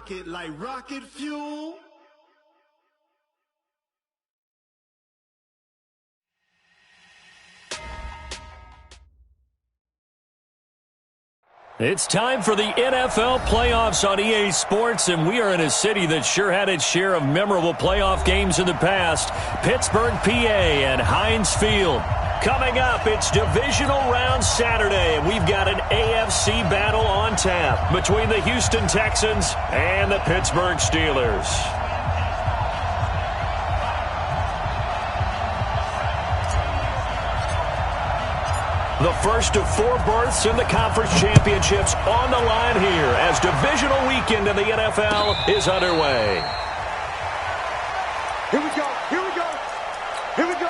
rocket like rocket fuel. It's time for the NFL playoffs on EA Sports, and we are in a city that sure had its share of memorable playoff games in the past. Pittsburgh, PA, and Heinz Field. Coming up, it's Divisional Round Saturday, and we've got an AFC battle on tap between the Houston Texans and the Pittsburgh Steelers. The first of 4 berths in the conference championships on the line here as divisional weekend in the NFL is underway. Here we go, here we go, here we go.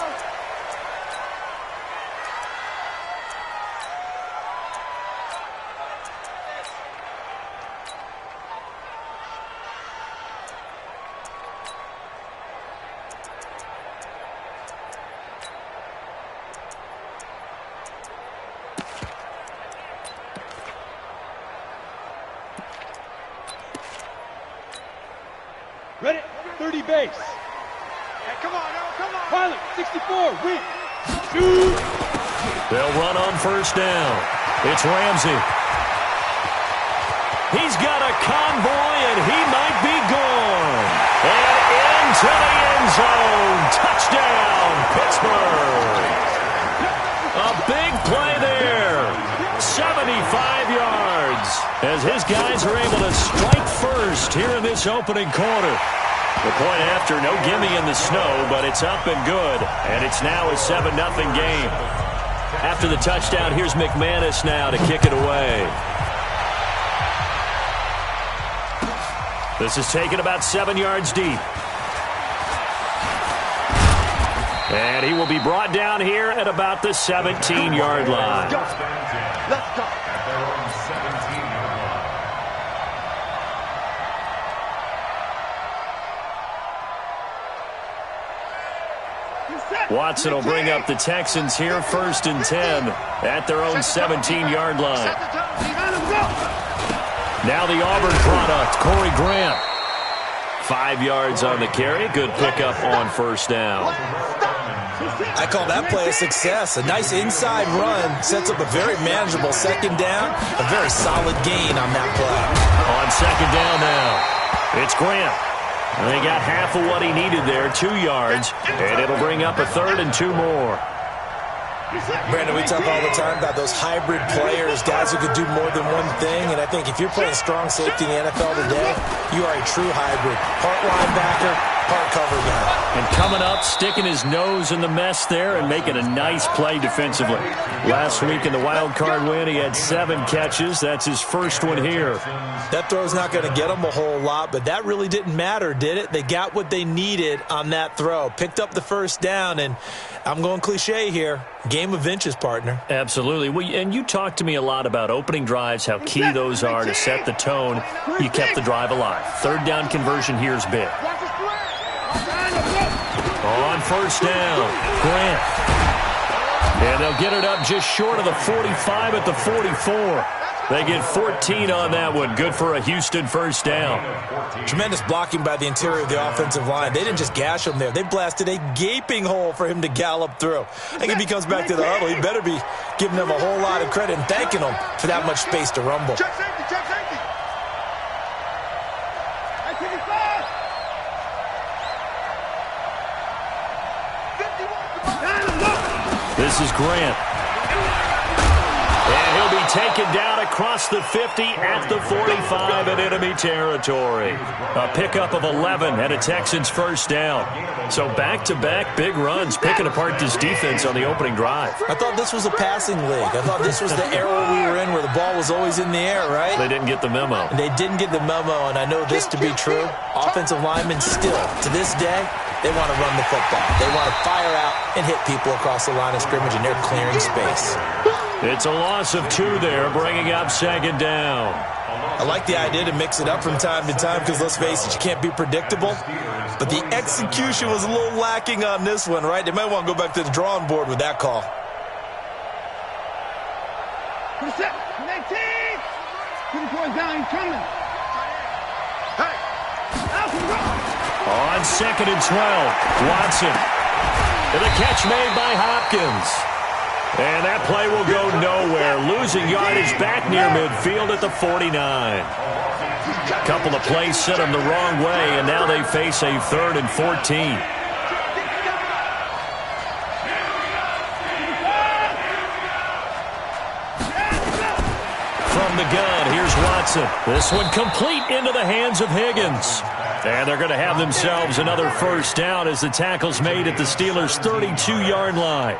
Ready? 30 base. Hey, come on, now, come on. Pilot, 64, win. Shoot. They'll run on first down. It's Ramsey. He's got a convoy, and he might be gone. And into the end zone. Touchdown, Pittsburgh. A big play there. 75 yards. As his guys are able to strike first here in this opening quarter. The point after, no gimme in the snow, but it's up and good. And it's now a 7-0 game. After the touchdown, here's McManus now to kick it away. This is taken about 7 yards deep. And he will be brought down here at about the 17-yard line. Let's go. Watson will bring up the Texans here, 1st and 10 at their own 17-yard line. Now the Auburn product, Corey Grant. 5 yards on the carry. Good pickup on first down. I call that play a success. A nice inside run sets up a very manageable second down. A very solid gain on that play. On second down now, it's Grant. And they got half of what he needed there, 2 yards, and it'll bring up a 3rd and 2 more. Brandon, we talk all the time about those hybrid players, guys who could do more than one thing, and I think if you're playing strong safety in the NFL today, you are a true hybrid. Part linebacker, part cover guy. And coming up, sticking his nose in the mess there and making a nice play defensively. Last week in the wild card win, he had 7 catches. That's his first one here. That throw's not going to get them a whole lot, but that really didn't matter, did it? They got what they needed on that throw. Picked up the first down, and I'm going cliche here. Game of inches, partner. Absolutely. Well, and you talked to me a lot about opening drives, how key those are to set the tone. You kept the drive alive. 3rd down conversion here is big. On first down, Grant. And they'll get it up just short of the 45 at the 44. They get 14 on that one. Good for a Houston first down. Tremendous blocking by the interior of the offensive line. They didn't just gash him there. They blasted a gaping hole for him to gallop through. I think if he comes back to the huddle, he better be giving them a whole lot of credit and thanking them for that much space to rumble. Check safety, check safety. This is Grant. And he'll be taken down across the 50 at the 45 in enemy territory. A pickup of 11 and a Texans first down. So back-to-back big runs picking apart this defense on the opening drive. I thought this was a passing league. I thought this was the era we were in where the ball was always in the air, right? They didn't get the memo. And they didn't get the memo, and I know this to be true. Offensive linemen still, to this day, they want to run the football. They want to fire out and hit people across the line of scrimmage, and they're clearing space. It's a loss of 2 there, bringing up second down. I like the idea to mix it up from time to time because, let's face it, you can't be predictable. But the execution was a little lacking on this one, right? They might want to go back to the drawing board with that call. Set, 19. 2 points down, he's coming. Hey. On 2nd and 12, Watson. And the catch made by Hopkins. And that play will go nowhere. Losing yardage back near midfield at the 49. A couple of plays sent them the wrong way, and now they face a 3rd and 14. From the gun, here's Watson. This one complete into the hands of Higgins. And they're going to have themselves another first down as the tackle's made at the Steelers' 32-yard line.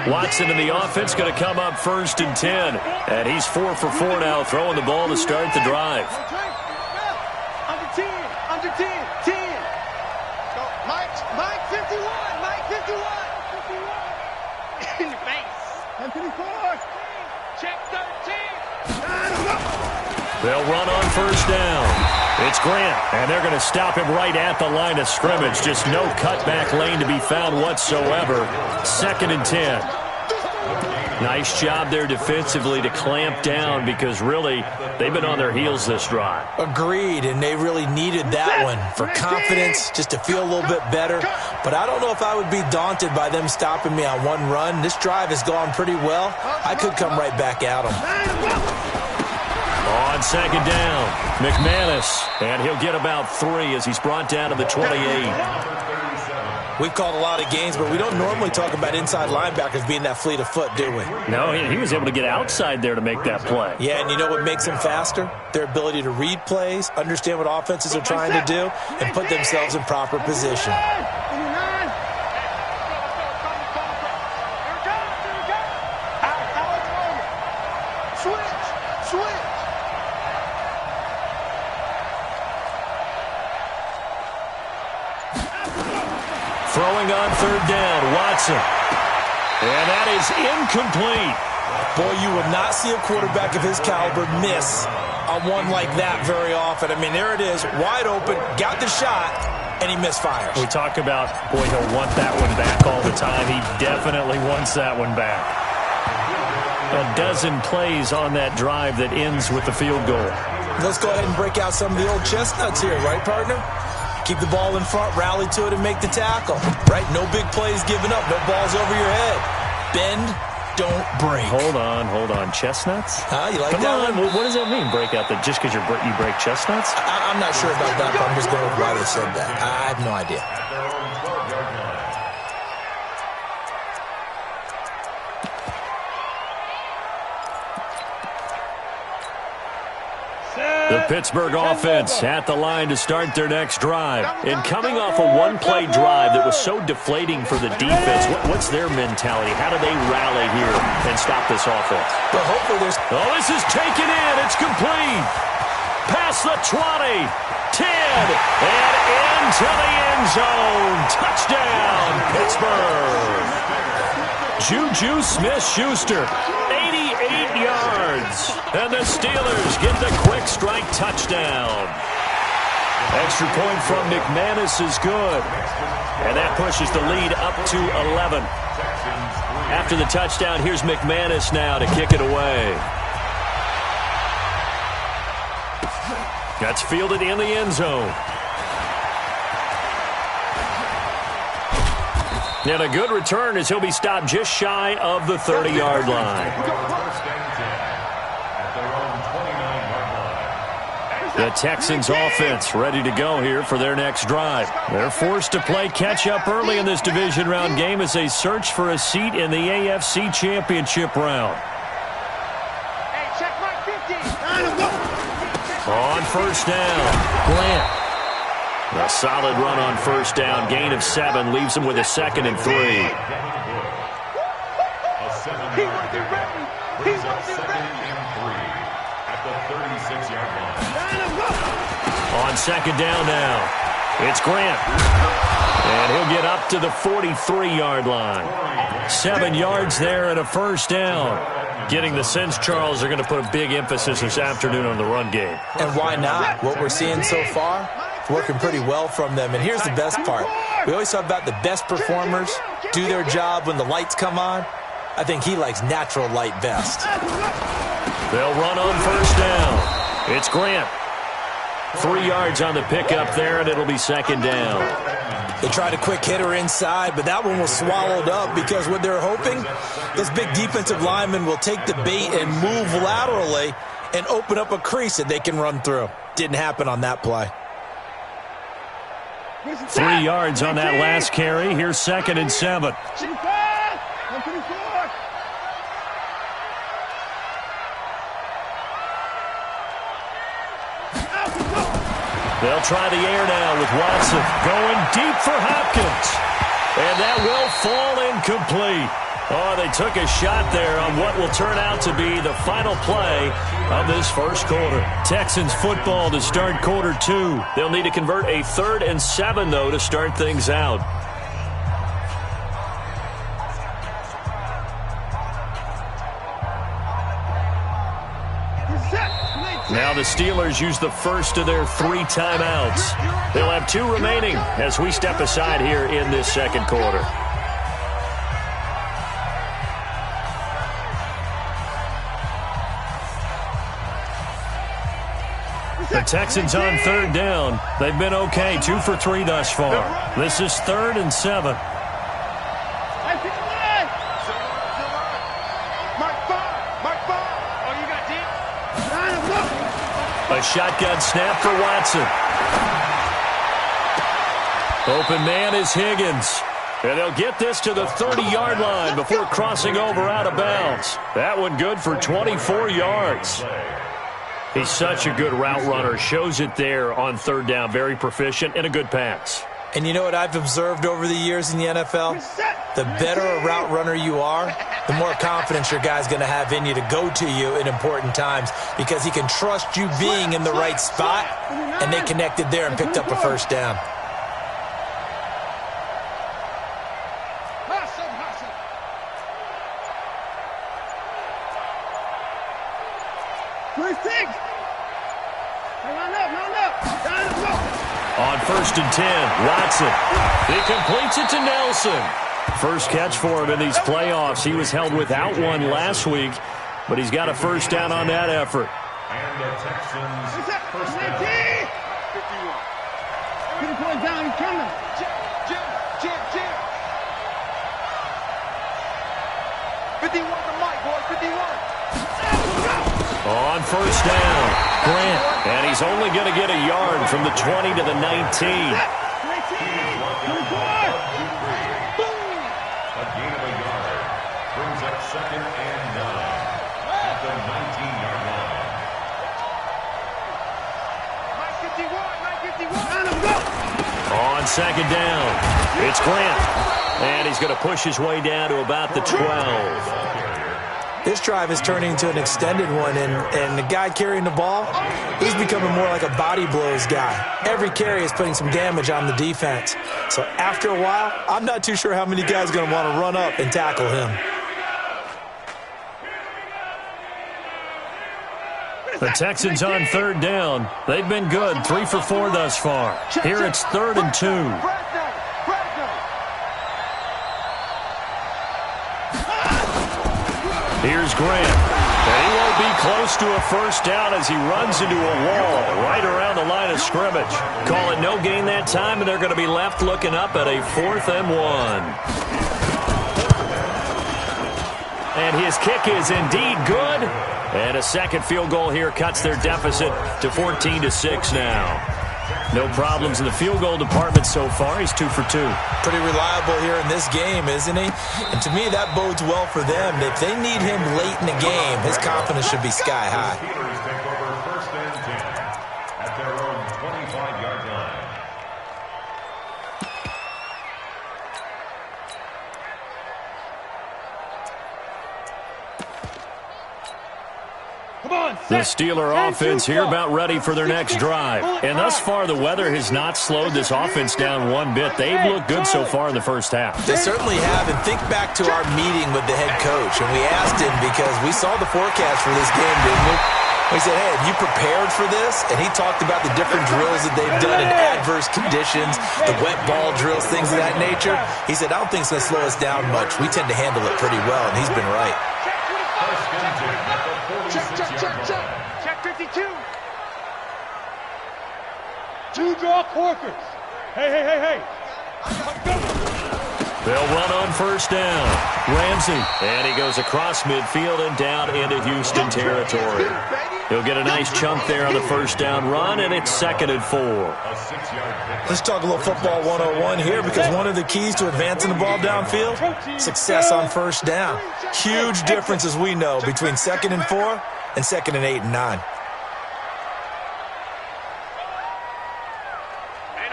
Watson in the offense going to come up 1st and 10. And he's 4 for 4 now, throwing the ball to start the drive. Under 10, under 10, 10. Go, Mike 51, Mike 51. In the face. 54. Check 13. They'll run on first down. It's Grant, and they're going to stop him right at the line of scrimmage. Just no cutback lane to be found whatsoever. 2nd and 10. Nice job there defensively to clamp down because really they've been on their heels this drive. Agreed, and they really needed that one for confidence, just to feel a little bit better. But I don't know if I would be daunted by them stopping me on one run. This drive has gone pretty well. I could come right back at them. On 2nd down, McManus, and he'll get about 3 as he's brought down to the 28. We've called a lot of games, but we don't normally talk about inside linebackers being that fleet of foot, do we? No, he was able to get outside there to make that play. Yeah, and you know what makes them faster? Their ability to read plays, understand what offenses are trying to do, and put themselves in proper position. Throwing on 3rd down, Watson. And that is incomplete. Boy, you will not see a quarterback of his caliber miss on one like that very often. I mean, there it is, wide open, got the shot, and he misfires. We talk about, boy, he'll want that one back all the time. He definitely wants that one back. A dozen plays on that drive that ends with the field goal. Let's go ahead and break out some of the old chestnuts here, right, partner? Keep the ball in front, rally to it, and make the tackle. Right? No big plays given up. No balls over your head. Bend, don't break. Hold on. Chestnuts? Huh? You like Come that on. one? What does that mean, break out? That just because you break chestnuts? I'm not sure about that, but I'm just going with why they said that. I have no idea. The Pittsburgh offense at the line to start their next drive. And coming off a one-play drive that was so deflating for the defense, what's their mentality? How do they rally here and stop this offense? Well, hopefully there's... Oh, this is taken in. It's complete. Past the 20, 10, and into the end zone. Touchdown, Pittsburgh. Juju Smith-Schuster, 88 yards. And the Steelers get the quick strike touchdown. Extra point from McManus is good. And that pushes the lead up to 11. After the touchdown, here's McManus now to kick it away. That's fielded in the end zone. And a good return as he'll be stopped just shy of the 30-yard line. The Texans offense ready to go here for their next drive. They're forced to play catch-up early in this division round game as they search for a seat in the AFC Championship round. Hey, check my 50. On first down, Grant. A solid run on first down. Gain of 7 leaves him with a 2nd and 3. He wasn't ready. He wasn't ready. At the 36-yard line. On 2nd down now, it's Grant. And he'll get up to the 43-yard line. 7 yards there and a first down. Getting the sense, Charles, they're going to put a big emphasis this afternoon on the run game. And why not? What we're seeing so far, working pretty well from them. And here's the best part. We always talk about the best performers do their job when the lights come on. I think he likes natural light best. They'll run on first down. It's Grant. 3 yards on the pickup there, and it'll be second down. They tried a quick hitter inside, but that one was swallowed up because what they're hoping, those big defensive linemen will take the bait and move laterally and open up a crease that they can run through. Didn't happen on that play. 3 yards on that last carry. Here's 2nd and 7. They'll try the air now with Watson going deep for Hopkins. And that will fall incomplete. Oh, they took a shot there on what will turn out to be the final play of this first quarter. Texans football to start quarter 2. They'll need to convert a 3rd and 7, though, to start things out. Now the Steelers use the first of their 3 timeouts. They'll have 2 remaining as we step aside here in this second quarter. The Texans on 3rd down. They've been okay, 2 for 3 thus far. This is 3rd and 7. A shotgun snap for Watson. Open man is Higgins. And they'll get this to the 30-yard line before crossing over out of bounds. That one good for 24 yards. He's such a good route runner. Shows it there on 3rd down. Very proficient and a good pass. And you know what I've observed over the years in the NFL? The better a route runner you are, the more confidence your guy's going to have in you to go to you in important times because he can trust you being in the right spot, and they connected there and picked up a first down. On 1st and 10, Watson. He completes it to Nelson. First catch for him in these playoffs. He was held without one last week, but he's got a first down on that effort. And the Texans first down. 51. 50 points down, he's coming. Jim. 51 to Mike, boys, 51. On first down, Grant. And he's only going to get a yard from the 20 to the 19. A gain of a yard brings up 2nd and 9 at the 19-yard line. On 2nd down, it's Grant. And he's going to push his way down to about the 12. This drive is turning into an extended one, and the guy carrying the ball, he's becoming more like a body blows guy. Every carry is putting some damage on the defense. So after a while, I'm not too sure how many guys are going to want to run up and tackle him. The Texans on 3rd down. They've been good, 3 for 4 thus far. Here it's 3rd and 2. Here's Grant. And he won't be close to a first down as he runs into a wall right around the line of scrimmage. Call it no gain that time, and they're going to be left looking up at a 4th and 1. And his kick is indeed good. And a second field goal here cuts their deficit to 14-6 now. No problems in the field goal department so far. He's 2 for 2. Pretty reliable here in this game, isn't he? And to me, that bodes well for them. If they need him late in the game, his confidence should be sky high. Steelers take over 1st and 10 at their own 25-yard line. The Steeler offense here about ready for their next drive. And thus far, the weather has not slowed this offense down one bit. They've looked good so far in the first half. They certainly have. And think back to our meeting with the head coach. And we asked him because we saw the forecast for this game, didn't we? We said, hey, have you prepared for this? And he talked about the different drills that they've done in adverse conditions, the wet ball drills, things of that nature. He said, I don't think it's going to slow us down much. We tend to handle it pretty well, and he's been right. Check 52. Two draw corkers. Hey. They'll run on first down. Ramsey. And he goes across midfield and down into Houston territory. He'll get a nice chunk there on the first down run, and it's 2nd and 4. Let's talk a little football 101 here, because one of the keys to advancing the ball downfield, success on first down. Huge difference, as we know, between 2nd and 4 and 2nd and 8 and 9.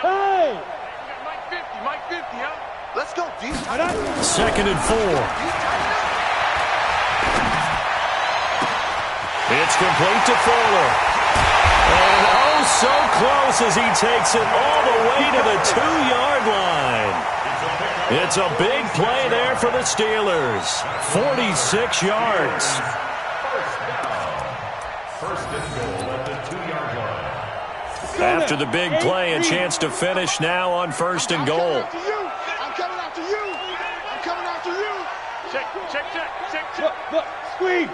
Hey! Mike 50, huh? Let's go, D. 2nd and 4. It's complete to Fuller. And oh, so close as he takes it all the way to the 2-yard line. It's a big play there for the Steelers. 46 yards. First and goal at the 2-yard line. After the big play, a chance to finish now on 1st and goal. I'm coming after you. Check. Look, squeeze.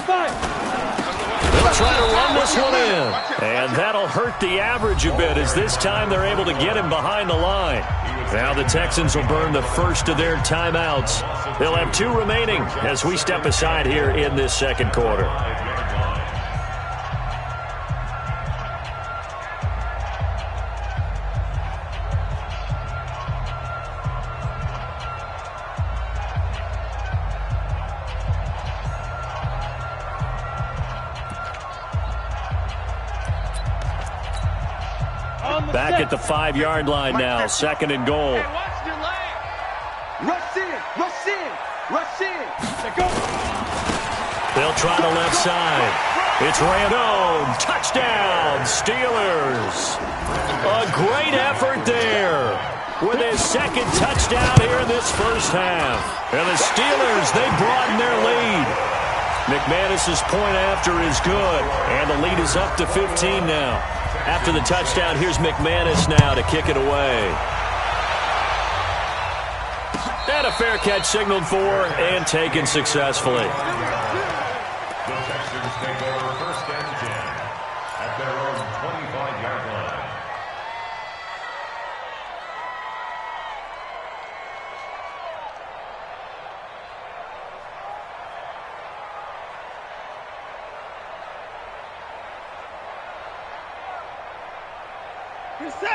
They'll try to run this one in. And that'll hurt the average a bit, as this time they're able to get him behind the line. Now the Texans will burn the first of their timeouts. They'll have 2 remaining as we step aside here in this 2nd quarter. Back at the 5-yard line now, 2nd and goal. Hey, watch your leg. Rush in. Go. They'll try the left side. It's Randone. Touchdown, Steelers. A great effort there with his 2nd touchdown here in this first half. And the Steelers, they broaden their lead. McManus's point after is good, and the lead is up to 15 now. After the touchdown, here's McManus now to kick it away. And a fair catch signaled for and taken successfully. The Texans take over 1st and 10 at their own 25-yard line.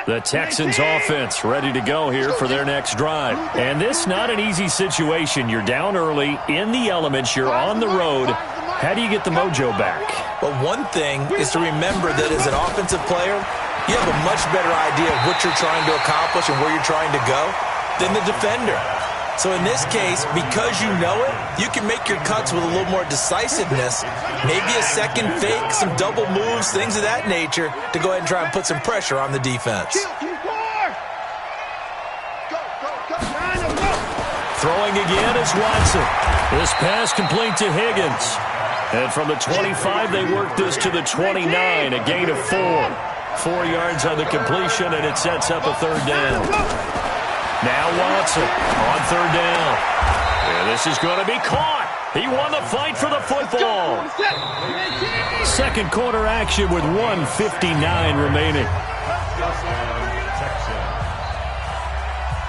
The Texans offense ready to go here for their next drive. And this not an easy situation. You're down early, in the elements, you're on the road. How do you get the mojo back? Well, one thing is to remember that as an offensive player, you have a much better idea of what you're trying to accomplish and where you're trying to go than the defender. So in this case, because you know it, you can make your cuts with a little more decisiveness, maybe a second fake, some double moves, things of that nature, to go ahead and try and put some pressure on the defense. Throwing again is Watson. This pass complete to Higgins. And from the 25, they work this to the 29, a gain of 4. 4 yards on the completion, and it sets up a 3rd down. Now Watson on 3rd down. And this is going to be caught. He won the fight for the football. 2nd quarter action with 1:59 remaining.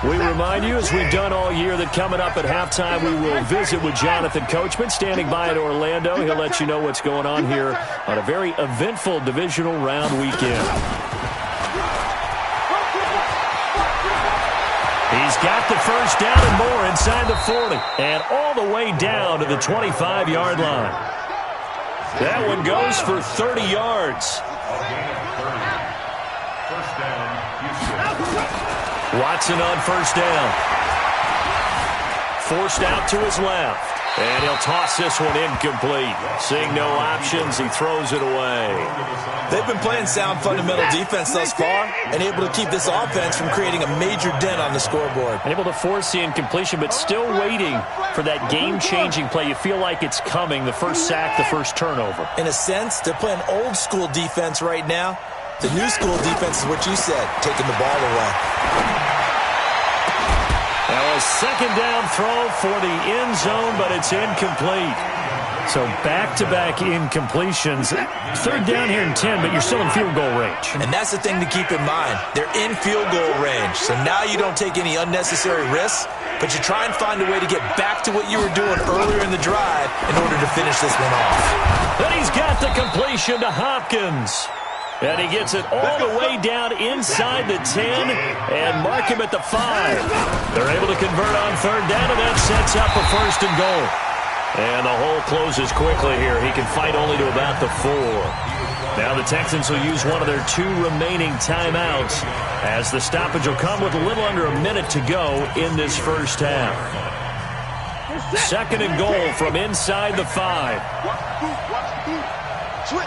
We remind you, as we've done all year, that coming up at halftime, we will visit with Jonathan Coachman, standing by in Orlando. He'll let you know what's going on here on a very eventful divisional round weekend. He's got the first down and more inside the 40, and all the way down to the 25-yard line. That one goes for 30 yards. Watson on 1st down. Forced out to his left. And he'll toss this one incomplete. Seeing no options, he throws it away. They've been playing sound fundamental defense thus far and able to keep this offense from creating a major dent on the scoreboard. Able to force the incompletion, but still waiting for that game-changing play. You feel like it's coming, the first sack, the first turnover. In a sense, they're playing old-school defense right now. The new school defense is what you said, taking the ball away. Now a 2nd down throw for the end zone, but it's incomplete. So back-to-back incompletions. Third down here in 10, but you're still in field goal range. And that's the thing to keep in mind. They're in field goal range. So now you don't take any unnecessary risks, but you try and find a way to get back to what you were doing earlier in the drive in order to finish this one off. And he's got the completion to Hopkins. And he gets it all the way down inside the 10 and mark him at the 5. They're able to convert on third down, and that sets up a 1st and goal. And the hole closes quickly here. He can fight only to about the 4. Now the Texans will use one of their 2 remaining timeouts as the stoppage will come with a little under a minute to go in this first half. 2nd and goal from inside the 5. Switch.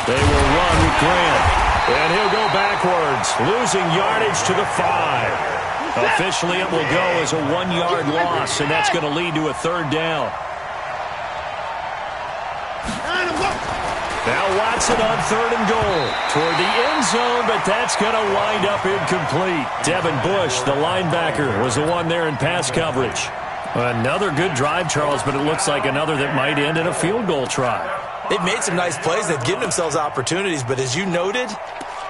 They will run with Grant, and he'll go backwards, losing yardage to the 5. Officially, it will go as a 1-yard loss, and that's going to lead to a 3rd down. Now Watson on 3rd and goal toward the end zone, but that's going to wind up incomplete. Devin Bush, the linebacker, was the one there in pass coverage. Another good drive, Charles, but it looks like another that might end in a field goal try. They've made some nice plays. They've given themselves opportunities, but as you noted,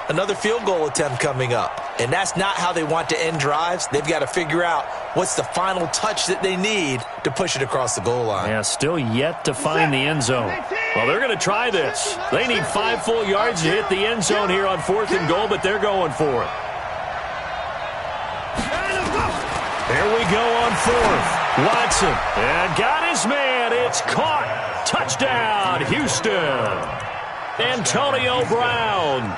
another field goal attempt coming up. And that's not how they want to end drives. They've got to figure out what's the final touch that they need to push it across the goal line. Yeah, still yet to find the end zone. Well, they're going to try this. They need 5 full yards to hit the end zone here on 4th and goal, but they're going for it. Here we go on 4th. Watson, and got his man. It's caught. Touchdown, Houston. Antonio Brown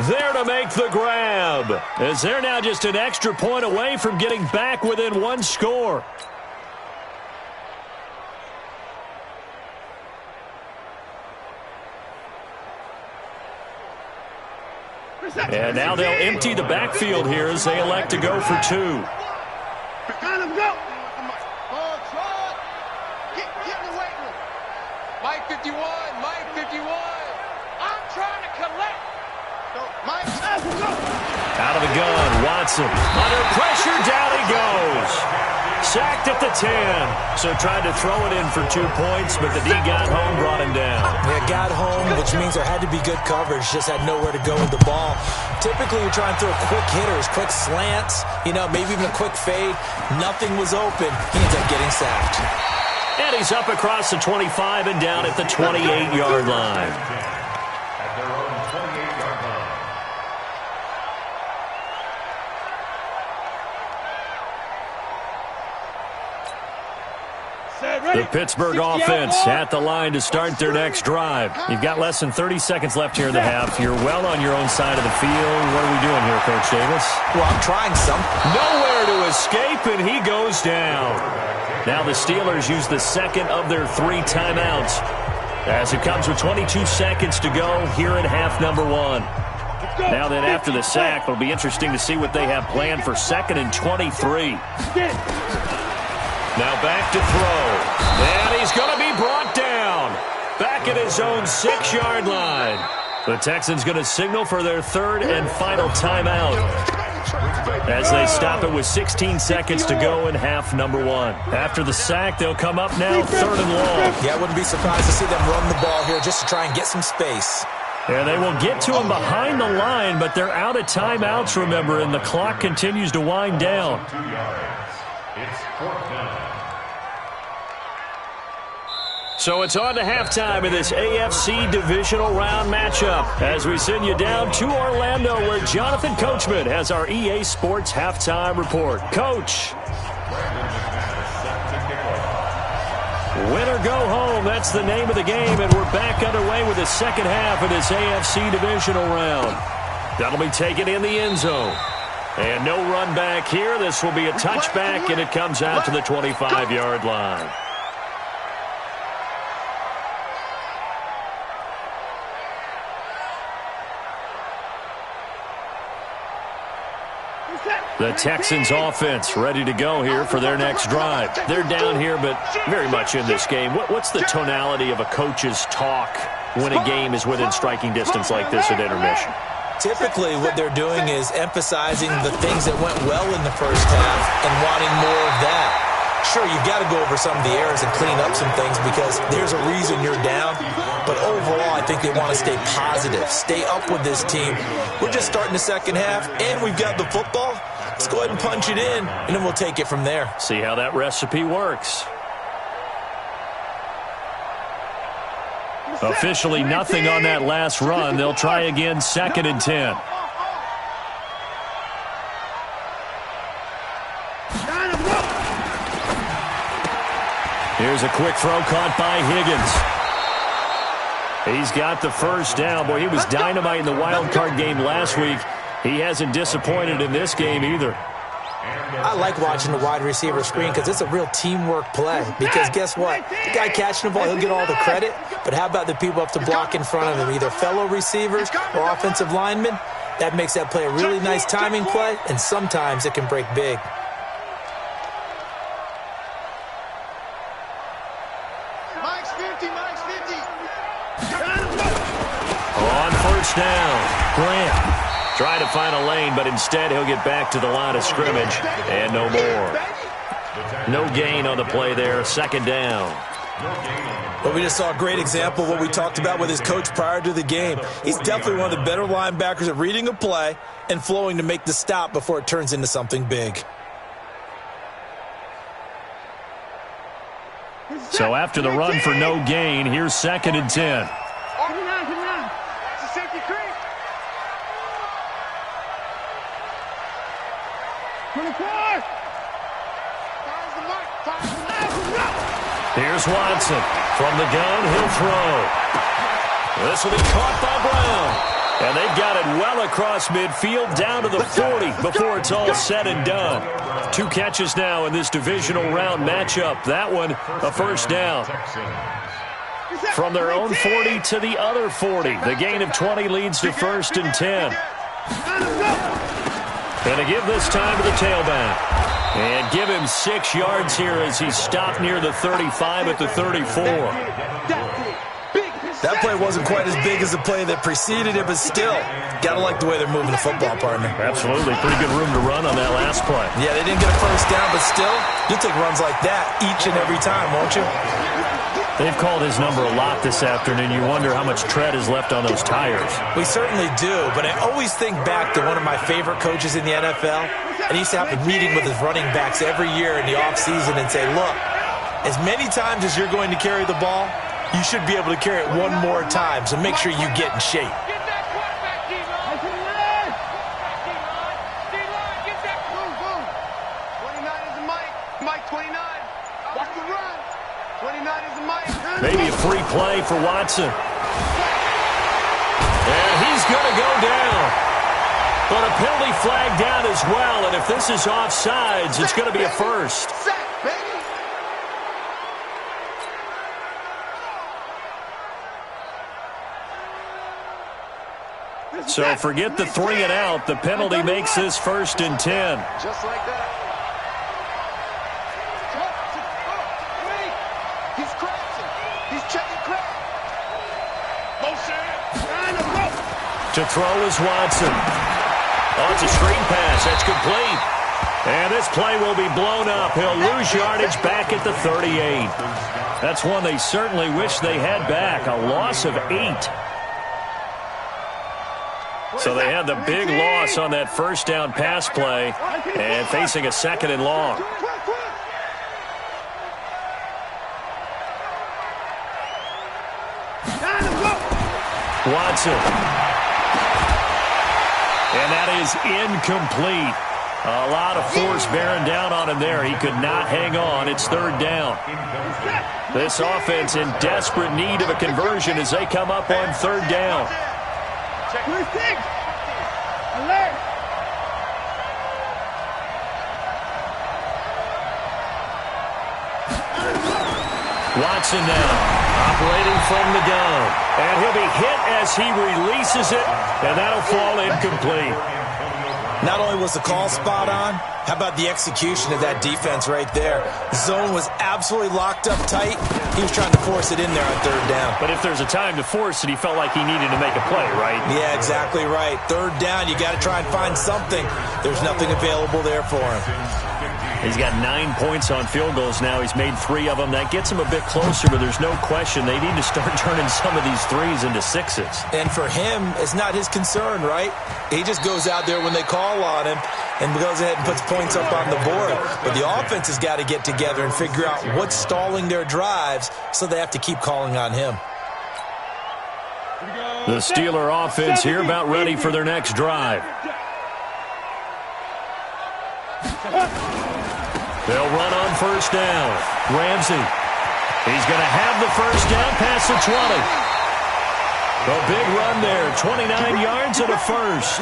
there to make the grab, as they're now just an extra point away from getting back within 1 score. And now they'll empty the backfield here as they elect to go for 2. Let him go. Get in the weight room. Mike 51. I'm trying to collect. So, Mike, out of the gun, Watson. Under pressure, down he goes. Sacked at the 10. So tried to throw it in for 2 points, but the D got home, brought him down. Yeah, got home, which means there had to be good coverage. Just had nowhere to go with the ball. Typically, you're trying to throw quick hitters, quick slants, maybe even a quick fade. Nothing was open. He ends up getting sacked. And he's up across the 25 and down at the 28-yard line. At their own 28-yard line. The Pittsburgh offense at the line to start their next drive. You've got less than 30 seconds left here in the half. You're well on your own side of the field. What are we doing here, Coach Davis? Well, I'm trying some. Nowhere to escape, and he goes down. Now the Steelers use the 2nd of their 3 timeouts as it comes with 22 seconds to go here in half number 1. Now then, after the sack, it'll be interesting to see what they have planned for 2nd and 23. Now back to throw. And he's going to be brought down. Back at his own 6-yard line. The Texans going to signal for their 3rd and final timeout as they stop it with 16 seconds to go in half number 1. After the sack, they'll come up now 3rd and long. Yeah, I wouldn't be surprised to see them run the ball here just to try and get some space. And they will get to him behind the line, but they're out of timeouts, remember, and the clock continues to wind down. 2 yards. It's 4th down. So it's on to halftime of this AFC divisional round matchup as we send you down to Orlando where Jonathan Coachman has our EA Sports halftime report. Coach. Win or go home, that's the name of the game, and we're back underway with the second half of this AFC divisional round. That'll be taken in the end zone. And no run back here. This will be a touchback, and it comes out to the 25-yard line. The Texans offense ready to go here for their next drive. They're down here, but very much in this game. What's the tonality of a coach's talk when a game is within striking distance like this at intermission? Typically, what they're doing is emphasizing the things that went well in the first half and wanting more of that. Sure, you've got to go over some of the errors and clean up some things because there's a reason you're down. But overall, I think they want to stay positive, stay up with this team. We're just starting the second half, and we've got the football. Let's go ahead and punch it in, and then we'll take it from there. See how that recipe works. Officially nothing on that last run. They'll try again, 2nd and 10. Here's a quick throw caught by Higgins. He's got the first down. Boy, he was dynamite in the wild card game last week. He hasn't disappointed in this game either. I like watching the wide receiver screen because it's a real teamwork play. Because guess what? The guy catching the ball, he'll get all the credit. But how about the people up to block in front of him, either fellow receivers or offensive linemen? That makes that play a really nice timing play, and sometimes it can break big. Mike's 50, Mike's 50. On first down, Grant. Trying to find a lane, but instead he'll get back to the line of scrimmage, and no more. No gain on the play there, 2nd down. But we just saw a great example of what we talked about with his coach prior to the game. He's definitely one of the better linebackers at reading a play and flowing to make the stop before it turns into something big. So after the run for no gain, here's 2nd and 10. It's a safety creek. 24. Fires the mark. Fires the mark. Here's Watson. From the gun, he'll throw. This will be caught by Brown. And they've got it well across midfield down to the 40 before it's all said and done. 2 catches now in this divisional round matchup. That one, a first down. From their own 40 to the other 40. The gain of 20 leads to 1st and 10. And to give this time to the tailback. And give him 6 yards here as he's stopped near the 35 at the 34. That play wasn't quite as big as the play that preceded it, but still, got to like the way they're moving the football, partner. Absolutely. Pretty good room to run on that last play. Yeah, they didn't get a first down, but still, you'll take runs like that each and every time, won't you? They've called his number a lot this afternoon. You wonder how much tread is left on those tires. We certainly do, but I always think back to one of my favorite coaches in the NFL, and he used to have a meeting with his running backs every year in the offseason and say, look, as many times as you're going to carry the ball, you should be able to carry it one more time, so make sure you get in shape. Get that quarterback, D-line. D-line. Get that. Boom, boom. 29 is a Mike. Mike 29. Watch the run. 29 is a Mike. Maybe a free play for Watson. And he's going to go down. But a penalty flag down as well, and if this is offsides, it's going to be a first. Sack, baby. So forget the 3 and out. The penalty makes this 1st and 10. Just like that. He's crashing. He's checking crack. Motion. To throw is Watson. Oh, it's a screen pass. That's complete. And this play will be blown up. He'll lose yardage back at the 38. That's one they certainly wish they had back. A loss of 8. So they had the big loss on that first down pass play and facing a 2nd and long. Watson. And that is incomplete. A lot of force bearing down on him there. He could not hang on. It's 3rd down. This offense in desperate need of a conversion as they come up on 3rd down. 26. Alert. Watson now, operating from the gun. And he'll be hit as he releases it, and that'll fall incomplete. Not only was the call spot on, How about the execution of that defense right there? Zone was absolutely locked up tight. He was trying to force it in there on third down. But if there's a time to force it, he felt like he needed to make a play, right? Yeah, exactly right. Third down, you got to try and find something. There's nothing available there for him. He's got 9 points on field goals now. He's made 3 of them. That gets him a bit closer, but there's no question they need to start turning some of these 3s into 6s. And for him, it's not his concern, right? He just goes out there when they call on him and goes ahead and puts points up on the board. But the offense has got to get together and figure out what's stalling their drives, so they have to keep calling on him. The Steeler offense here about ready for their next drive. They'll run on first down. Ramsey. He's going to have the first down past the 20. A big run there. 29 yards and a first.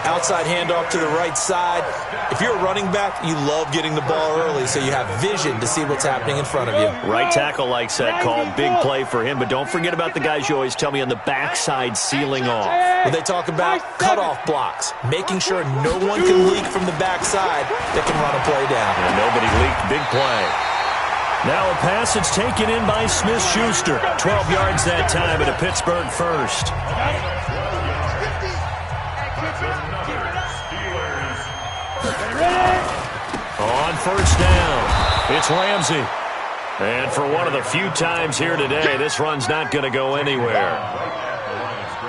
Outside handoff to the right side. If you're a running back, you love getting the ball early so you have vision to see what's happening in front of you. Right tackle likes that call. Big play for him, but don't forget about the guys you always tell me on the backside sealing off. When they talk about cutoff blocks, making sure no one can leak from the backside that can run a play down. And nobody leaked. Big play. Now a pass that's taken in by Smith-Schuster. 12 yards that time at a Pittsburgh first. On first down, it's Ramsey. And for one of the few times here today, this run's not going to go anywhere.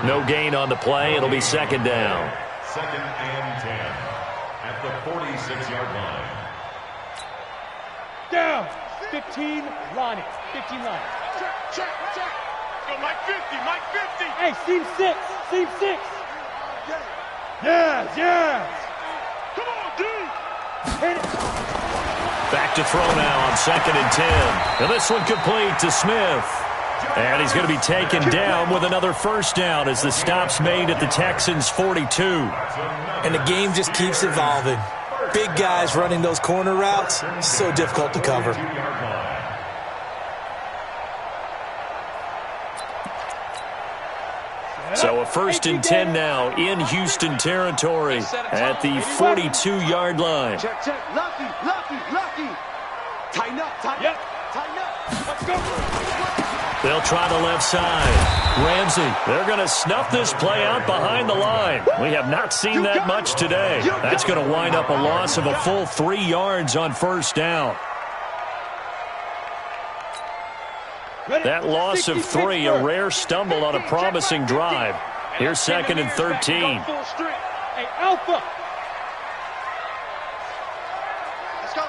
No gain on the play. It'll be second down. Second and 10 at the 46-yard line. Down. 15, line it. 15 line. Check. Go, Mike 50, Mike 50. Hey, seam 6. Seam 6. Yes. Come on, dude. Hit it. Back to throw now on second and 10. And this one complete to Smith. And he's going to be taken down with another first down as the stop's made at the Texans' 42. And the game just keeps evolving. Big guys running those corner routes, so difficult to cover. So a first and 10 now in Houston territory at the 42-yard line. Check. Lucky. Tighten up. Yep. Tighten up. Let's go. They'll try the left side. Ramsey, they're going to snuff this play out behind the line. We have not seen that much today. That's going to wind up a loss of a full 3 yards on first down. That loss of 3, a rare stumble on a promising drive. Here's second and 13. Hey, Alpha.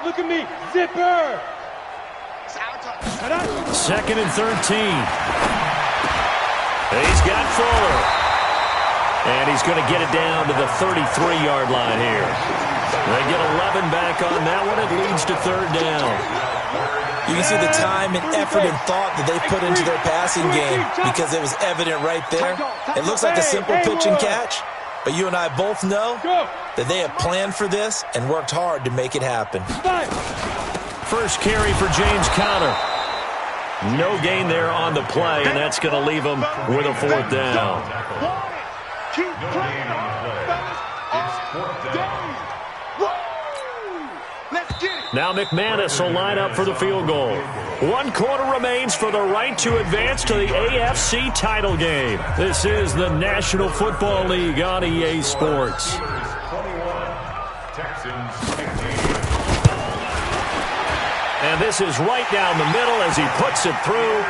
Look at me. Zipper. Second and 13. He's got Fuller. And he's going to get it down to the 33-yard line here. They get 11 back on that one. It leads to third down. You can see the time and effort and thought that they put into their passing game because it was evident right there. It looks like a simple pitch and catch, but you and I both know that they have planned for this and worked hard to make it happen. First carry for James Conner. No gain there on the play, and that's going to leave him with a fourth down. Keep playing on the play. It's fourth down. Let's get it. Now McManus will line up for the field goal. 1 quarter remains for the right to advance to the AFC title game. This is the National Football League on EA Sports. And this is right down the middle as he puts it through.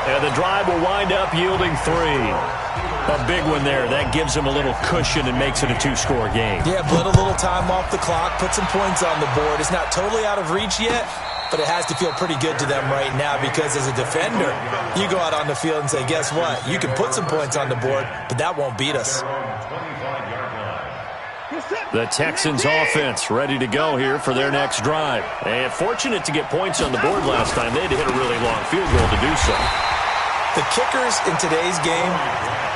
And the drive will wind up yielding 3. A big one there. That gives him a little cushion and makes it a 2-score game. Yeah, put a little time off the clock, put some points on the board. It's not totally out of reach yet, but it has to feel pretty good to them right now because as a defender, you go out on the field and say, guess what? You can put some points on the board, but that won't beat us. The Texans offense ready to go here for their next drive. And fortunate to get points on the board last time. They had to hit a really long field goal to do so. The kickers in today's game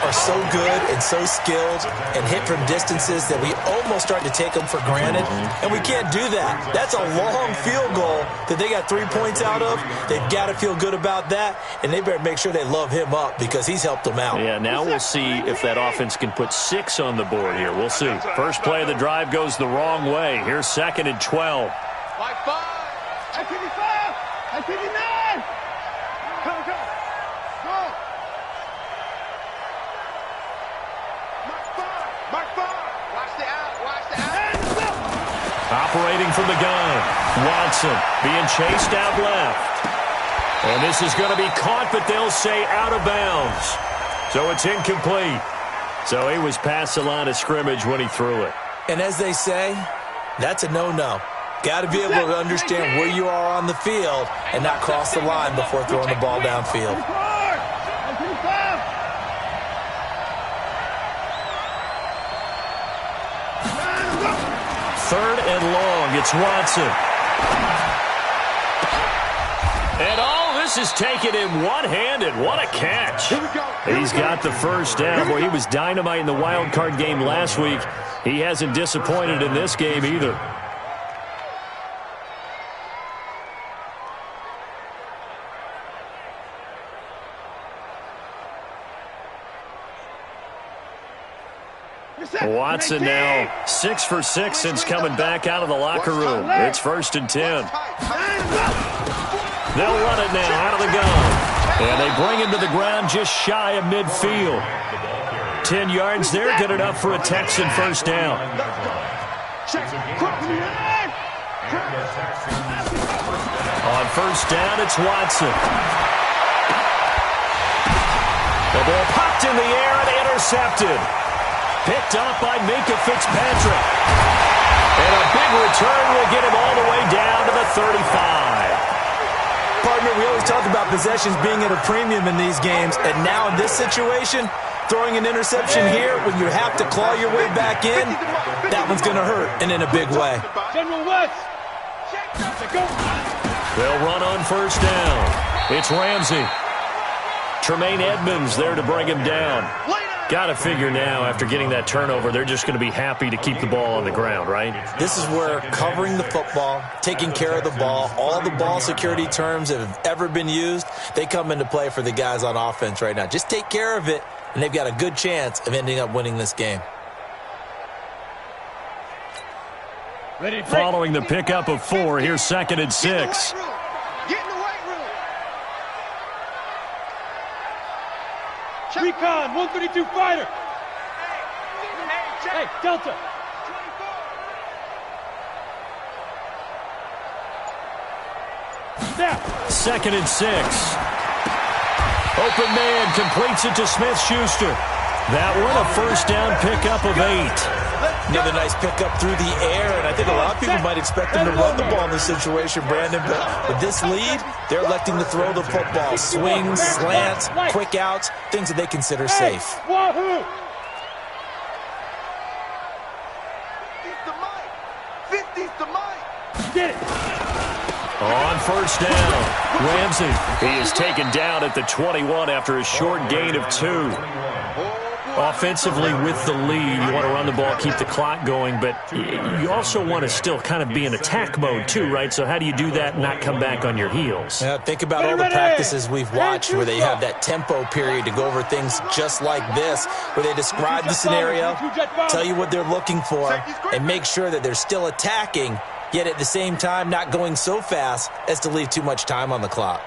are so good and so skilled and hit from distances that we almost start to take them for granted, and we can't do that. That's a long field goal that they got 3 points out of. They've got to feel good about that, and they better make sure they love him up because he's helped them out. Yeah, now we'll see if that offense can put 6 on the board here. We'll see. First play of the drive goes the wrong way. Here's 2nd and 12. Like 5. I 55. I 59. Go, go. Go. Mark 5. Watch the out. Watch the out. Operating from the gun. Watson being chased out left. And this is going to be caught, but they'll say out of bounds. So it's incomplete. So he was past the line of scrimmage when he threw it. And as they say, that's a no-no. Got to be able to understand where you are on the field and not cross the line before throwing the ball downfield. 3rd and long. It's Watson. And all this is taken in one-handed. What a catch. He's got the first down. Boy, he was dynamite in the wild card game last week. He hasn't disappointed in this game either. Watson now 6 for 6 since coming back out of the locker room. It's 1st and 10. They'll run it now out of the gun. And they bring him to the ground just shy of midfield. 10 yards there, good enough for a Texan first down. On first down, it's Watson. The ball popped in the air and intercepted. Picked up by Minkah Fitzpatrick. And a big return will get him all the way down to the 35. Partner, we always talk about possessions being at a premium in these games, and now in this situation, throwing an interception here when you have to claw your way back in, that one's going to hurt, and in a big way. General West. They'll run on first down. It's Ramsey. Tremaine Edmonds there to bring him down. Got to figure now, after getting that turnover, they're just going to be happy to keep the ball on the ground, right? This is where covering the football, taking care of the ball, all the ball security terms that have ever been used, they come into play for the guys on offense right now. Just take care of it, and they've got a good chance of ending up winning this game. Following the pickup of 4, here's 2nd and 6. Get in the weight room. Recon, 132 fighter. Hey, Delta. Snap. 2nd and 6. Open man completes it to Smith-Schuster. That one a first down pickup of 8. Another nice pickup through the air, and I think a lot of people might expect them to run the ball in this situation, Brandon, but with this lead, they're electing to throw the football. Swings, slants, quick outs, things that they consider safe. Wahoo! 50's the mic. Get it. On first down, Ramsey. He is taken down at the 21 after a short gain of 2. Offensively, with the lead, you want to run the ball, keep the clock going, but you also want to still kind of be in attack mode too, right? So how do you do that and not come back on your heels? Think about all the practices we've watched where they have that tempo period to go over things just like this, where they describe the scenario, tell you what they're looking for, and make sure that they're still attacking, yet at the same time not going so fast as to leave too much time on the clock.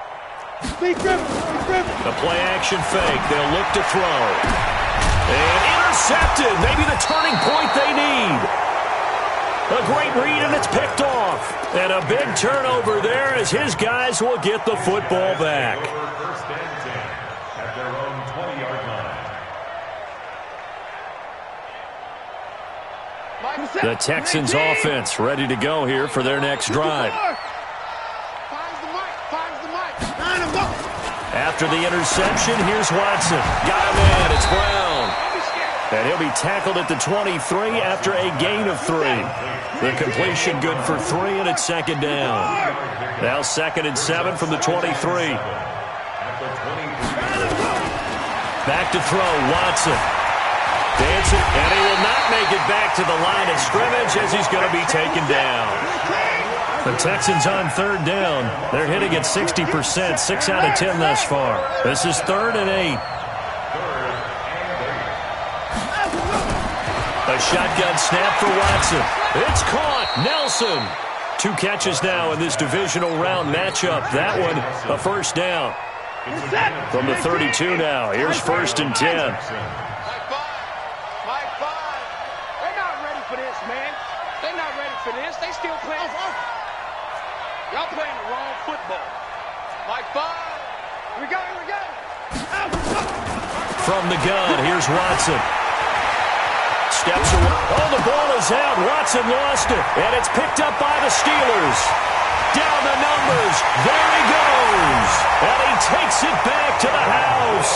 The play-action fake. They'll look to throw. And intercepted. Maybe the turning point they need. A great read, and it's picked off. And a big turnover there as his guys will get the football back. First and 10 at their own 20-yard line. The Texans offense ready to go here for their next drive. After the interception, here's Watson. Got him in. It's Brown. And he'll be tackled at the 23 after a gain of 3. The completion good for 3, and it's 2nd down. Now 2nd and 7 from the 23. Back to throw, Watson. Dancing, and he will not make it back to the line of scrimmage as he's going to be taken down. The Texans on third down. They're hitting at 60%, 6 out of 10 thus far. This is 3rd and 8. A shotgun snap for Watson. It's caught. Nelson. 2 catches now in this divisional round matchup. That one, a first down. From the 32 now. Here's 1st and 10. They're not ready for this. They still playing. Y'all playing the wrong football. Mike 5. Here we go. From the gun, here's Watson. Steps away. Oh, the ball is out. Watson lost it. And it's picked up by the Steelers. Down the numbers. There he goes. And he takes it back to the house.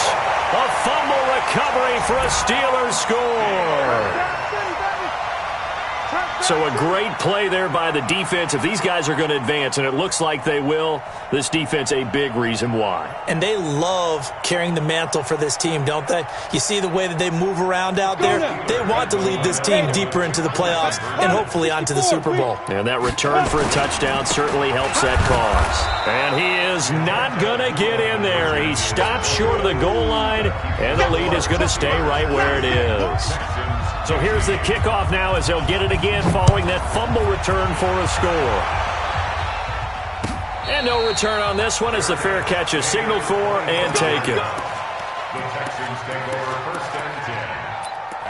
A fumble recovery for a Steelers score. So a great play there by the defense. If these guys are going to advance, and it looks like they will, this defense a big reason why. And they love carrying the mantle for this team, don't they? You see the way that they move around out there? They want to lead this team deeper into the playoffs and hopefully onto the Super Bowl. And that return for a touchdown certainly helps that cause. And he is not going to get in there. He stops short of the goal line, and the lead is going to stay right where it is. So here's the kickoff now as they'll get it again following that fumble return for a score. And no return on this one as the fair catch is signaled for and taken. The Texans take over 1st and 10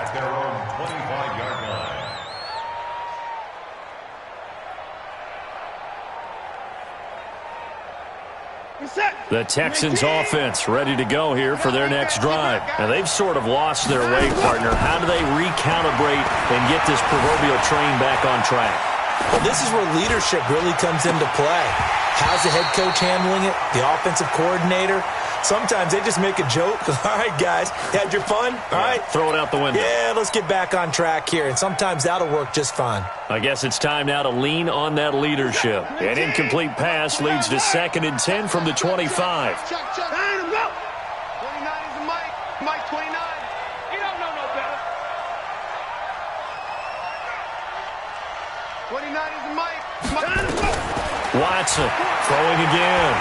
at their own 25-yard line. The Texans offense ready to go here for their next drive. Now they've sort of lost their way, partner. How do they recalibrate and get this proverbial train back on track? Well, this is where leadership really comes into play. How's the head coach handling it? The offensive coordinator? Sometimes they just make a joke. All right, guys, had your fun? All right. Throw it out the window. Yeah, let's get back on track here. And sometimes that'll work just fine. I guess it's time now to lean on that leadership. An incomplete pass leads to 2nd and 10 from the 25. Check. 29 is the Mike. Mike 29. He don't know no better. 29 is the Mike. Watson throwing again.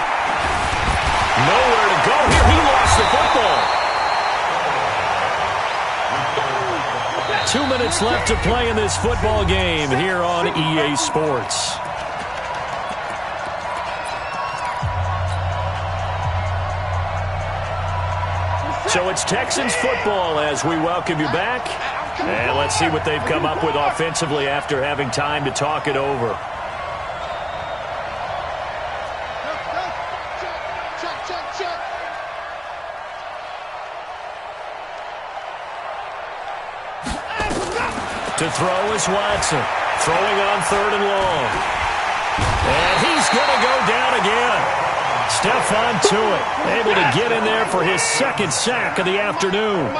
Nowhere to go here. He lost the football. 2 minutes left to play in this football game here on EA Sports. So it's Texans football as we welcome you back. And let's see what they've come up with offensively after having time to talk it over. To throw is Watson. Throwing on 3rd and long. And he's going to go down again. Stephon Tuitt able to get in there for his 2nd sack of the afternoon.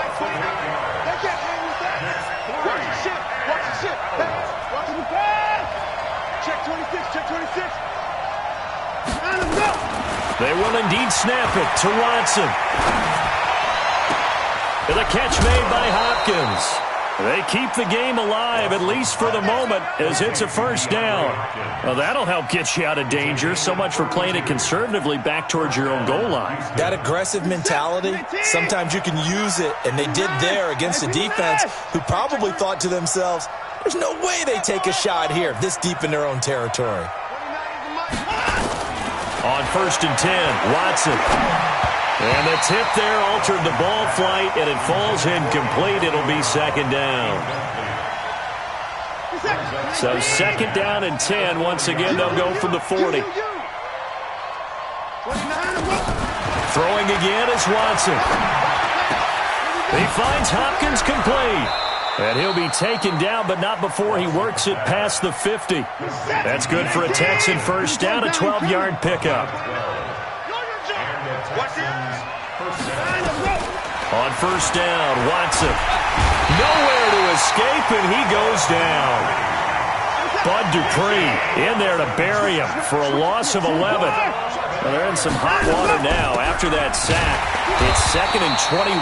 Check 26, check 26. They will indeed snap it to Watson. And the catch made by Hopkins. They keep the game alive, at least for the moment, as it's a first down. Well, that'll help get you out of danger. So much for playing it conservatively back towards your own goal line. That aggressive mentality, sometimes you can use it, and they did there against a defense who probably thought to themselves, there's no way they take a shot here this deep in their own territory. On 1st and 10, Watson. And the tip there altered the ball flight, and it falls incomplete. It'll be 2nd down. So 2nd down and 10. Once again, they'll go from the 40. Throwing again is Watson. He finds Hopkins complete. And he'll be taken down, but not before he works it past the 50. That's good for a Texan first down, a 12-yard pickup. On 1st down, Watson. Nowhere to escape, and he goes down. Bud Dupree in there to bury him for a loss of 11. Well, they're in some hot water now after that sack. It's 2nd and 21.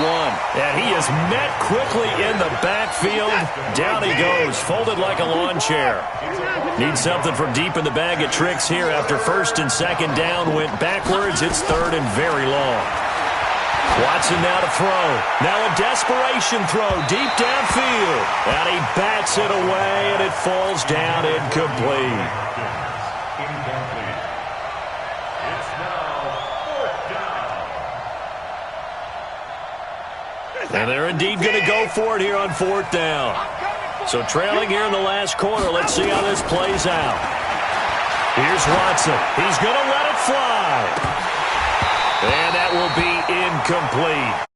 And he is met quickly in the backfield. Down he goes, folded like a lawn chair. Needs something from deep in the bag of tricks here after 1st and 2nd down went backwards. It's 3rd and very long. Watson now to throw. Now a desperation throw deep downfield. And he bats it away, and it falls down incomplete. Incomplete. It's now 4th down. And they're indeed going to go for it here on 4th down. So trailing here in the last quarter. Let's see how this plays out. Here's Watson. He's going to let it fly. And that will be incomplete.